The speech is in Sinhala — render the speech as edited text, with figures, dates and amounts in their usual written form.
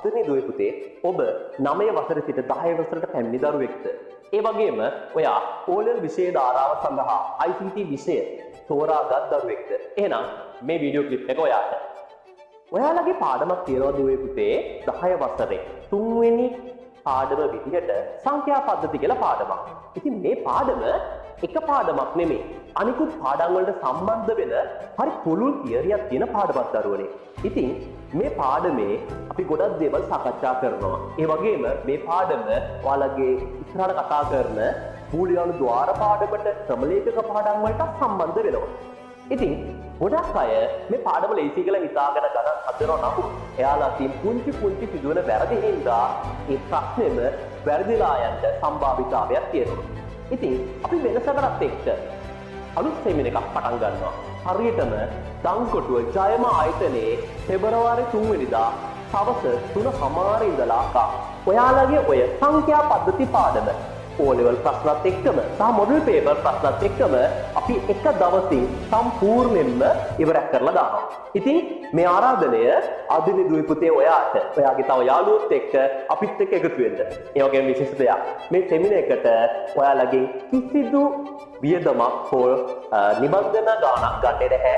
තුනේ දුවේ පුතේ ඔබ 9 වසර සිට 10 වසරට පැමිණි දරුවෙක්ද? ඒ වගේම ඔයා ඕලෙවල් විෂය ධාරාව සඳහා ICT විෂය තෝරාගත් දරුවෙක්ද? එහෙනම් මේ වීඩියෝ ක්ලිප් එක ඔයාට. ඔයාලගේ පාඩමක් තියෙනවා දුවේ පුතේ 10 වසරේ 3 වෙනි පාඩම විදිහට සංඛ්‍යා පද්ධති කියලා පාඩමක්. ඉතින් මේ පාඩම එක පාඩමක් නෙමෙයි. අනිකුත් පාඩම් වලට සම්බන්ධ වෙන හරි පුළුල් තියරියක් තියෙන පාඩමක් දරුවනේ. ඉතින් මේ පාඩමේ අපි ගොඩක් දේවල් සාකච්ඡා කරනවා. ඒ වගේම මේ පාඩම ඔයාලගේ ඉස්සරහට කතා කරන බූලියානු ద్వාර පාඩමට ක්‍රමලේඛක පාඩම් වලට සම්බන්ධ වෙනවා. ඉතින් ගොඩක් අය මේ පාඩම ලේසි කියලා හිතාගෙන ගණන් හදනවා නමුත් එයාලා තින් පුංචි සිදුවන වැරදි හින්දා ඒ ප්‍රශ්නෙම වැරදිලා යන්න සම්භාවිතාවයක් තියෙනවා. ඉතින් අපි වෙනසකටත් එක්ක අලුත් සෙමින එකක් පටන් ගන්නවා. හරියටම දංකොටුව ජයම ආයතනයේ පෙබරවාරි 3 වෙනිදා සවස 3:00 ඉඳලා ඔයාලගේ ඔය සංඛ්‍යා පද්ධති පාඩම ඕලෙවල් ප්‍රශ්නත් එක්කම සහ මොඩල් පේපර් ප්‍රශ්නත් එක්කම අපි එක දවසින් සම්පූර්ණයෙන්ම ඉවරක් කරලා දානවා. ඉතින් මේ ආරාධනය අදිනේ දුවේ පුතේ ඔයාට ඔයාගේ තව යාළුවොත් එක්ක අපිත් එක්ක එකතු වෙන්න. ඒ වගේම විශේෂ දෙයක් මේ සෙමින එකට ඔයාලගේ කිසිදු වියදමක් හෝ නිබන්ධන ගාණක් ගන්නේ නැහැ.